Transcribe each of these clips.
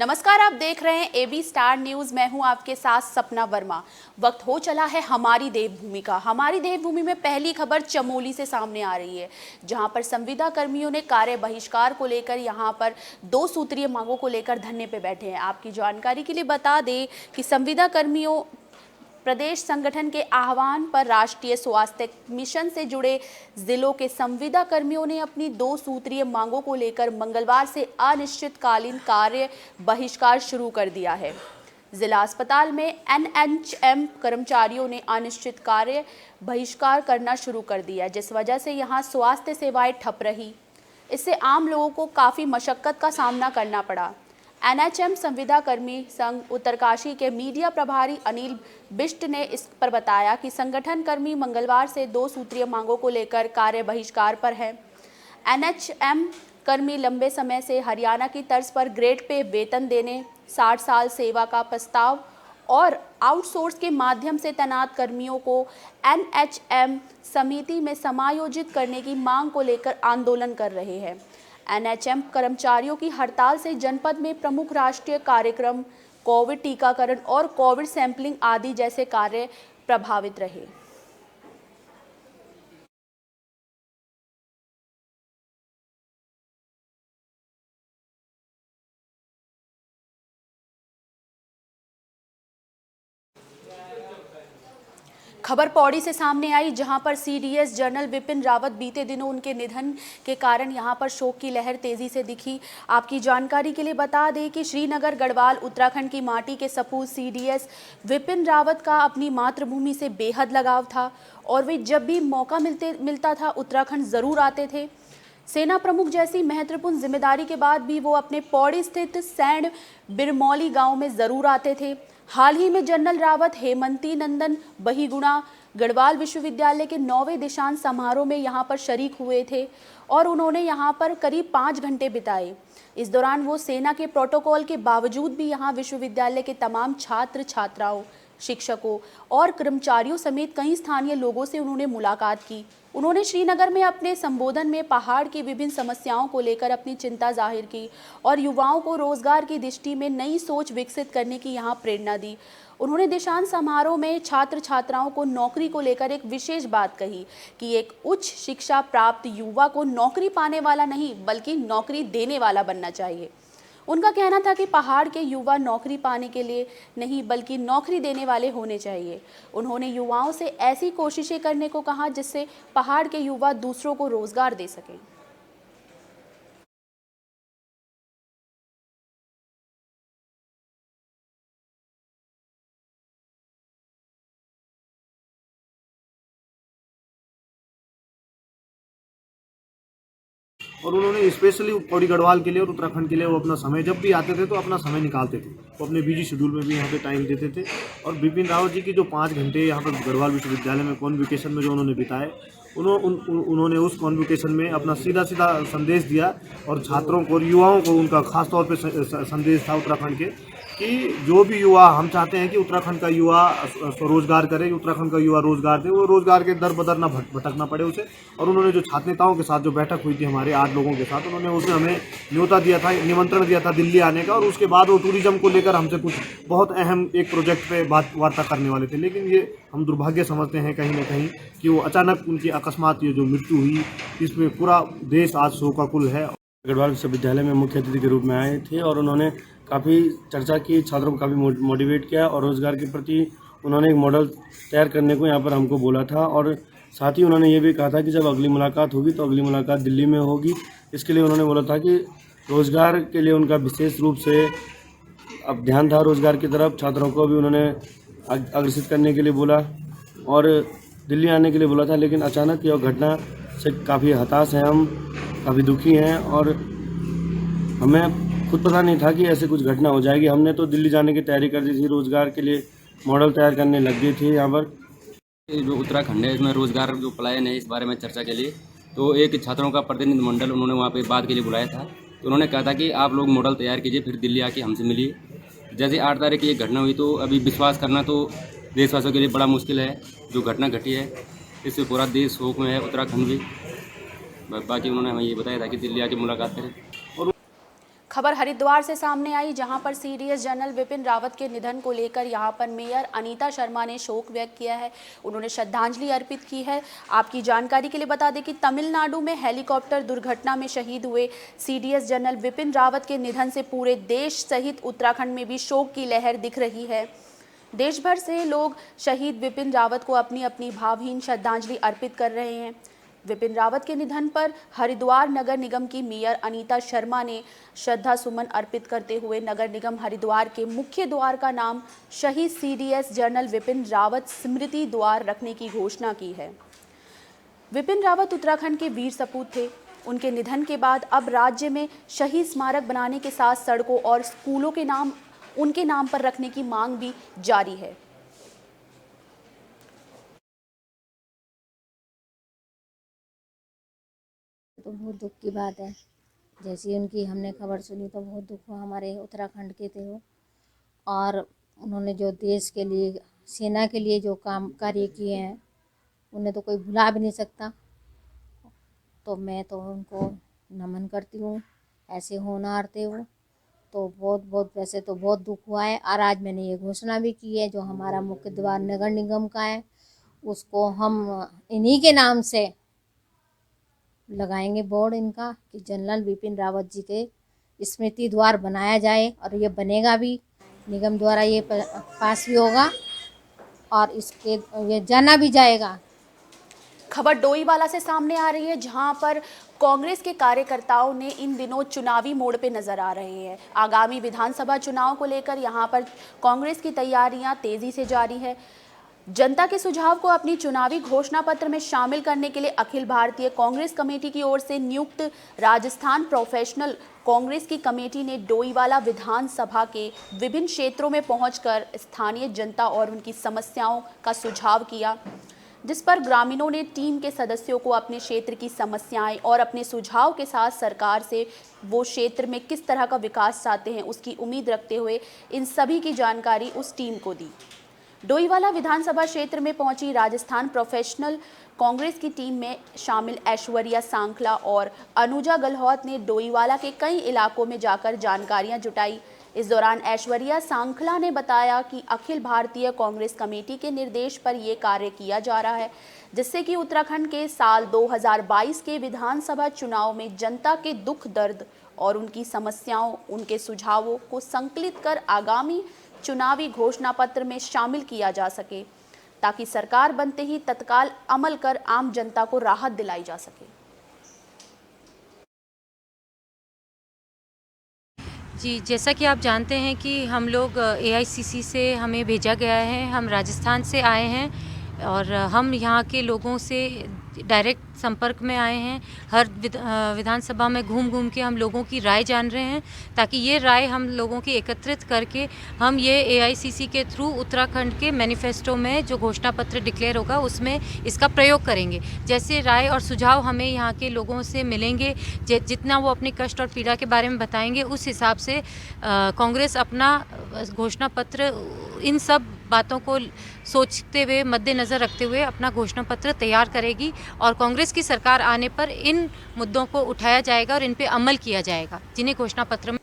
नमस्कार, आप देख रहे हैं एबी स्टार न्यूज। मैं हूं आपके साथ सपना वर्मा। वक्त हो चला है हमारी देवभूमि का। हमारी देवभूमि में पहली खबर चमोली से सामने आ रही है, जहां पर संविदा कर्मियों ने कार्य बहिष्कार को लेकर यहां पर 2 सूत्रीय मांगों को लेकर धरने पे बैठे हैं। आपकी जानकारी के लिए बता दें कि संविदा कर्मियों प्रदेश संगठन के आह्वान पर राष्ट्रीय स्वास्थ्य मिशन से जुड़े जिलों के संविदा कर्मियों ने अपनी 2 सूत्रीय मांगों को लेकर मंगलवार से अनिश्चितकालीन कार्य बहिष्कार शुरू कर दिया है। जिला अस्पताल में एनएचएम कर्मचारियों ने अनिश्चित कार्य बहिष्कार करना शुरू कर दिया, जिस वजह से यहां स्वास्थ्य सेवाएं ठप रही। इससे आम लोगों को काफ़ी मशक्कत का सामना करना पड़ा। एनएचएम संविदा कर्मी संघ उत्तरकाशी के मीडिया प्रभारी अनिल बिष्ट ने इस पर बताया कि संगठन कर्मी मंगलवार से 2 सूत्रीय मांगों को लेकर कार्य बहिष्कार पर है। एनएचएम कर्मी लंबे समय से हरियाणा की तर्ज पर ग्रेड पे वेतन देने, 60 साल सेवा का प्रस्ताव और आउटसोर्स के माध्यम से तैनात कर्मियों को एनएचएम समिति में समायोजित करने की मांग को लेकर आंदोलन कर रहे हैं। एनएचएम कर्मचारियों की हड़ताल से जनपद में प्रमुख राष्ट्रीय कार्यक्रम, कोविड टीकाकरण और कोविड सैंपलिंग आदि जैसे कार्य प्रभावित रहे। खबर पौड़ी से सामने आई, जहां पर सीडीएस जनरल विपिन रावत बीते दिनों उनके निधन के कारण यहां पर शोक की लहर तेजी से दिखी। आपकी जानकारी के लिए बता दें कि श्रीनगर गढ़वाल उत्तराखंड की माटी के सपूत सीडीएस विपिन रावत का अपनी मातृभूमि से बेहद लगाव था और वे जब भी मौका मिलता था उत्तराखंड ज़रूर आते थे। सेना प्रमुख जैसी महत्वपूर्ण जिम्मेदारी के बाद भी वो अपने पौड़ी स्थित सैंड बिरमौली गांव में ज़रूर आते थे। हाल ही में जनरल रावत हेमंती नंदन बहीगुणा गढ़वाल विश्वविद्यालय के 9वें दीक्षांत समारोह में यहां पर शरीक हुए थे और उन्होंने यहां पर करीब 5 घंटे बिताए। इस दौरान वो सेना के प्रोटोकॉल के बावजूद भी यहां विश्वविद्यालय के तमाम छात्र छात्राओं, शिक्षकों और कर्मचारियों समेत कई स्थानीय लोगों से उन्होंने मुलाकात की। उन्होंने श्रीनगर में अपने संबोधन में पहाड़ की विभिन्न समस्याओं को लेकर अपनी चिंता जाहिर की और युवाओं को रोजगार की दृष्टि में नई सोच विकसित करने की यहां प्रेरणा दी। उन्होंने दीक्षांत समारोह में छात्र छात्राओं को नौकरी को लेकर एक विशेष बात कही कि एक उच्च शिक्षा प्राप्त युवा को नौकरी पाने वाला नहीं बल्कि नौकरी देने वाला बनना चाहिए। उनका कहना था कि पहाड़ के युवा नौकरी पाने के लिए नहीं बल्कि नौकरी देने वाले होने चाहिए। उन्होंने युवाओं से ऐसी कोशिशें करने को कहा जिससे पहाड़ के युवा दूसरों को रोजगार दे सकें। और उन्होंने स्पेशली पौड़ी गढ़वाल के लिए और उत्तराखंड के लिए वो अपना समय जब भी आते थे तो अपना समय निकालते थे। वो अपने बिजी शेड्यूल में भी यहाँ पे टाइम देते थे। और विपिन रावत जी की जो 5 घंटे यहाँ पर गढ़वाल विश्वविद्यालय में कॉन्वोकेशन में जो उन्होंने बिताए, उन्होंने उस कॉन्वोकेशन में अपना सीधा संदेश दिया और छात्रों को और युवाओं को उनका खास तौर पर संदेश था उत्तराखंड के कि जो भी युवा, हम चाहते हैं कि उत्तराखंड का युवा स्वरोजगार करे, उत्तराखंड का युवा रोजगार दे, वो रोजगार के दर बदर ना भटकना पड़े उसे। और उन्होंने जो छात्र नेताओं के साथ जो बैठक हुई थी हमारे 8 लोगों के साथ, उन्होंने उसमें हमें न्योता दिया था, निमंत्रण दिया था दिल्ली आने का। और उसके बाद वो टूरिज्म को लेकर हमसे कुछ बहुत अहम एक प्रोजेक्ट पे वार्ता करने वाले थे, लेकिन ये हम दुर्भाग्य समझते हैं कहीं ना कहीं कि वो अचानक उनकी अकस्मात ये जो मृत्यु हुई, इसमें पूरा देश आज शोकाकुल है। गढ़वाल विश्वविद्यालय में मुख्य अतिथि के रूप में आए थे और उन्होंने काफ़ी चर्चा की, छात्रों को काफ़ी मोटिवेट किया और रोजगार के प्रति उन्होंने एक मॉडल तैयार करने को यहाँ पर हमको बोला था। और साथ ही उन्होंने ये भी कहा था कि जब अगली मुलाकात होगी तो अगली मुलाकात दिल्ली में होगी। इसके लिए उन्होंने बोला था कि रोजगार के लिए उनका विशेष रूप से अब ध्यान था रोजगार की तरफ। छात्रों को भी उन्होंने अग्रसित करने के लिए बोला और दिल्ली आने के लिए बोला था, लेकिन अचानक यह घटना से काफ़ी हताश हैं, हम काफ़ी दुखी हैं और हमें खुद पता नहीं था कि ऐसे कुछ घटना हो जाएगी। हमने तो दिल्ली जाने की तैयारी कर दी थी, रोजगार के लिए मॉडल तैयार करने लग गई थी। यहाँ पर जो उत्तराखंड है इसमें रोजगार जो पलायन है इस बारे में चर्चा के लिए तो एक छात्रों का प्रतिनिधिमंडल उन्होंने वहाँ पे बात के लिए बुलाया था। तो उन्होंने कहा था कि आप लोग मॉडल तैयार कीजिए, फिर दिल्ली आके हमसे मिलिए। जैसे 8 तारीख की ये घटना हुई तो अभी विश्वास करना तो देशवासियों के लिए बड़ा मुश्किल है। जो घटना घटी है इससे पूरा देश शोक में है, उत्तराखंड भी। बाकी उन्होंने हमें ये बताया था कि दिल्ली आके मुलाकात करें। खबर हरिद्वार से सामने आई, जहां पर सीडीएस जनरल विपिन रावत के निधन को लेकर यहां पर मेयर अनीता शर्मा ने शोक व्यक्त किया है। उन्होंने श्रद्धांजलि अर्पित की है। आपकी जानकारी के लिए बता दें कि तमिलनाडु में हेलीकॉप्टर दुर्घटना में शहीद हुए सीडीएस जनरल विपिन रावत के निधन से पूरे देश सहित उत्तराखंड में भी शोक की लहर दिख रही है। देश भर से लोग शहीद विपिन रावत को अपनी अपनी भावहीन श्रद्धांजलि अर्पित कर रहे हैं। विपिन रावत के निधन पर हरिद्वार नगर निगम की मेयर अनीता शर्मा ने श्रद्धा सुमन अर्पित करते हुए नगर निगम हरिद्वार के मुख्य द्वार का नाम शहीद सीडीएस जनरल विपिन रावत स्मृति द्वार रखने की घोषणा की है। विपिन रावत उत्तराखंड के वीर सपूत थे। उनके निधन के बाद अब राज्य में शहीद स्मारक बनाने के साथ सड़कों और स्कूलों के नाम उनके नाम पर रखने की मांग भी जारी है। तो बहुत दुख की बात है। जैसी उनकी हमने खबर सुनी तो बहुत दुख हुआ। हमारे उत्तराखंड के थे वो, और उन्होंने जो देश के लिए, सेना के लिए जो काम कार्य किए हैं, उन्हें तो कोई भुला भी नहीं सकता। तो मैं तो उनको नमन करती हूँ। ऐसे होनहार थे वो, तो बहुत वैसे तो बहुत दुख हुआ है। और आज मैंने ये घोषणा भी की है, जो हमारा मुख्य द्वार नगर निगम का है, उसको हम इन्हीं के नाम से लगाएंगे बोर्ड इनका, कि जनरल विपिन रावत जी के स्मृति द्वार बनाया जाए। और ये बनेगा भी, निगम द्वारा ये पास भी होगा और इसके ये जाना भी जाएगा। खबर डोईवाला से सामने आ रही है, जहां पर कांग्रेस के कार्यकर्ताओं ने इन दिनों चुनावी मोड़ पे नजर आ रहे हैं। आगामी विधानसभा चुनाव को लेकर यहां पर कांग्रेस की तैयारियां तेजी से जारी है। जनता के सुझाव को अपनी चुनावी घोषणा पत्र में शामिल करने के लिए अखिल भारतीय कांग्रेस कमेटी की ओर से नियुक्त राजस्थान प्रोफेशनल कांग्रेस की कमेटी ने डोईवाला विधानसभा के विभिन्न क्षेत्रों में पहुंचकर स्थानीय जनता और उनकी समस्याओं का सुझाव किया, जिस पर ग्रामीणों ने टीम के सदस्यों को अपने क्षेत्र की समस्याएं और अपने सुझाव के साथ सरकार से वो क्षेत्र में किस तरह का विकास चाहते हैं उसकी उम्मीद रखते हुए इन सभी की जानकारी उस टीम को दी। डोईवाला विधानसभा क्षेत्र में पहुंची राजस्थान प्रोफेशनल कांग्रेस की टीम में शामिल ऐश्वर्या सांखला और अनुजा गहलोत ने डोईवाला के कई इलाकों में जाकर जानकारियां जुटाई। इस दौरान ऐश्वर्या सांखला ने बताया कि अखिल भारतीय कांग्रेस कमेटी के निर्देश पर यह कार्य किया जा रहा है, जिससे कि उत्तराखंड के साल 2022 के विधानसभा चुनाव में जनता के दुख दर्द और उनकी समस्याओं, उनके सुझावों को संकलित कर आगामी चुनावी घोषणा पत्र में शामिल किया जा सके, ताकि सरकार बनते ही तत्काल अमल कर आम जनता को राहत दिलाई जा सके। जी, जैसा कि आप जानते हैं कि हम लोग एआईसीसी से हमें भेजा गया है, हम राजस्थान से आए हैं और हम यहाँ के लोगों से डायरेक्ट संपर्क में आए हैं। हर विधानसभा में घूम के हम लोगों की राय जान रहे हैं, ताकि ये राय हम लोगों की एकत्रित करके हम ये एआईसीसी के थ्रू उत्तराखंड के मैनिफेस्टो में जो घोषणा पत्र डिक्लेयर होगा उसमें इसका प्रयोग करेंगे। जैसे राय और सुझाव हमें यहाँ के लोगों से मिलेंगे, जितना वो अपने कष्ट और पीड़ा के बारे में बताएंगे, उस हिसाब से कांग्रेस अपना घोषणा पत्र इन सब बातों को सोचते हुए, मद्देनज़र रखते हुए अपना घोषणा पत्र तैयार करेगी और कांग्रेस की सरकार आने पर इन मुद्दों को उठाया जाएगा और इन पे अमल किया जाएगा, जिन्हें घोषणा पत्र में।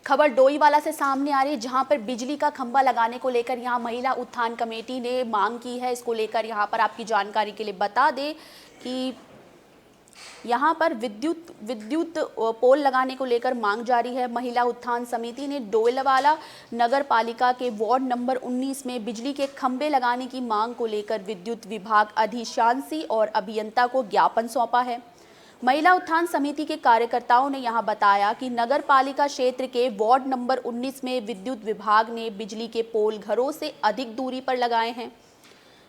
खबर डोईवाला से सामने आ रही है, जहां पर बिजली का खंभा लगाने को लेकर यहां महिला उत्थान कमेटी ने मांग की है। इसको लेकर यहां पर आपकी जानकारी के लिए बता दें कि यहाँ पर विद्युत पोल लगाने को लेकर मांग जारी है। महिला उत्थान समिति ने डोईवाला नगर पालिका के वार्ड नंबर 19 में बिजली के खंभे लगाने की मांग को लेकर विद्युत विभाग अधिशांसी और अभियंता को ज्ञापन सौंपा है। महिला उत्थान समिति के कार्यकर्ताओं ने यहां बताया कि नगर पालिका क्षेत्र के वार्ड नंबर 19 में विद्युत विभाग ने बिजली के पोल घरों से अधिक दूरी पर लगाए हैं,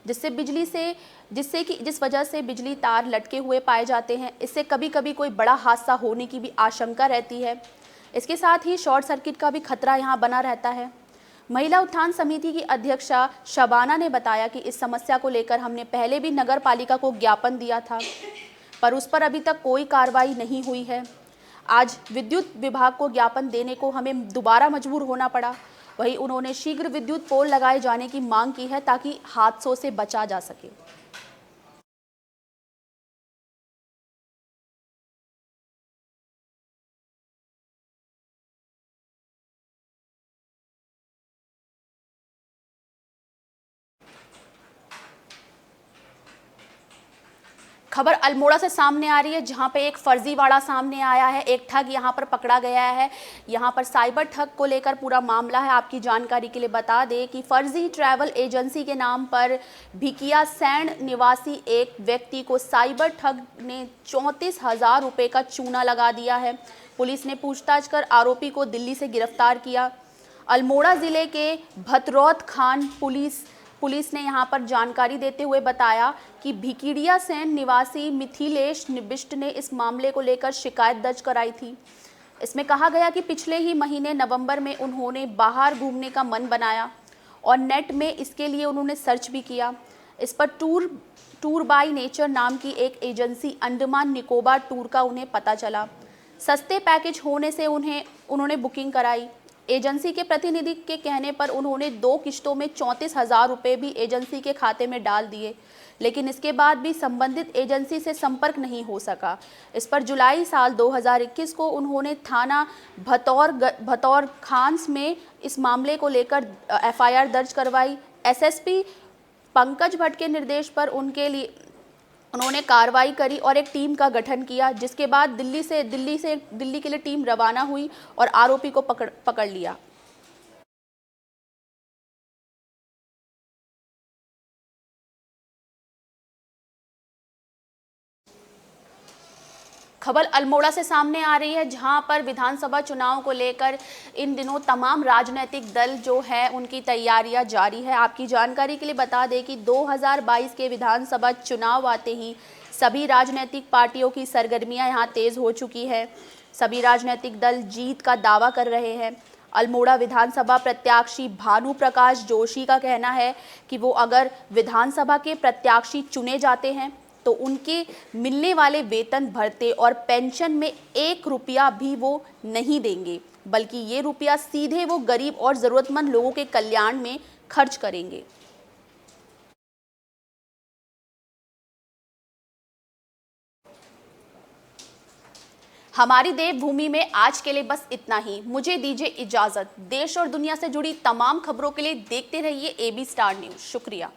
जिस वजह से बिजली तार लटके हुए पाए जाते हैं। इससे कभी कभी कोई बड़ा हादसा होने की भी आशंका रहती है। इसके साथ ही शॉर्ट सर्किट का भी खतरा यहां बना रहता है। महिला उत्थान समिति की अध्यक्षा शबाना ने बताया कि इस समस्या को लेकर हमने पहले भी नगर पालिका को ज्ञापन दिया था, पर उस पर अभी तक कोई कार्रवाई नहीं हुई है। आज विद्युत विभाग को ज्ञापन देने को हमें दोबारा मजबूर होना पड़ा। वहीं उन्होंने शीघ्र विद्युत पोल लगाए जाने की मांग की है, ताकि हादसों से बचा जा सके। खबर अल्मोड़ा से सामने आ रही है, जहां पे एक फर्जीवाड़ा सामने आया है। एक ठग यहां पर पकड़ा गया है। यहां पर साइबर ठग को लेकर पूरा मामला है। आपकी जानकारी के लिए बता दें कि फर्जी ट्रैवल एजेंसी के नाम पर भिकिया सैंड निवासी एक व्यक्ति को साइबर ठग ने 34,000 रुपये का चूना लगा दिया है। पुलिस ने पूछताछ कर आरोपी को दिल्ली से गिरफ्तार किया। अल्मोड़ा ज़िले के भतरौत खान पुलिस ने यहां पर जानकारी देते हुए बताया कि भिकिडिया सैन निवासी मिथिलेश निबिष्ट ने इस मामले को लेकर शिकायत दर्ज कराई थी। इसमें कहा गया कि पिछले ही महीने नवंबर में उन्होंने बाहर घूमने का मन बनाया और नेट में इसके लिए उन्होंने सर्च भी किया। इस पर टूर बाय नेचर नाम की एक एजेंसी अंडमान निकोबार टूर का उन्हें पता चला। सस्ते पैकेज होने से उन्होंने बुकिंग कराई। एजेंसी के प्रतिनिधि के कहने पर उन्होंने 2 किश्तों में 34,000 रुपये भी एजेंसी के खाते में डाल दिए, लेकिन इसके बाद भी संबंधित एजेंसी से संपर्क नहीं हो सका। इस पर जुलाई साल 2021 को उन्होंने थाना भतौर खान्स में इस मामले को लेकर FIR दर्ज करवाई। SSP पंकज भट्ट के निर्देश पर उन्होंने कार्रवाई करी और एक टीम का गठन किया, जिसके बाद दिल्ली के लिए टीम रवाना हुई और आरोपी को पकड़ लिया। खबर अल्मोड़ा से सामने आ रही है, जहां पर विधानसभा चुनाव को लेकर इन दिनों तमाम राजनीतिक दल जो है उनकी तैयारियां जारी है। आपकी जानकारी के लिए बता दें कि 2022 के विधानसभा चुनाव आते ही सभी राजनीतिक पार्टियों की सरगर्मियां यहां तेज हो चुकी है। सभी राजनीतिक दल जीत का दावा कर रहे हैं। अल्मोड़ा विधानसभा प्रत्याशी भानु प्रकाश जोशी का कहना है कि वो अगर विधानसभा के प्रत्याशी चुने जाते हैं तो उनके मिलने वाले वेतन भत्ते और पेंशन में 1 रुपया भी वो नहीं देंगे, बल्कि ये रुपया सीधे वो गरीब और ज़रूरतमंद लोगों के कल्याण में खर्च करेंगे। हमारी देवभूमि में आज के लिए बस इतना ही। मुझे दीजिए इजाज़त। देश और दुनिया से जुड़ी तमाम खबरों के लिए देखते रहिए AB स्टार न्यूज़। शुक्रिया।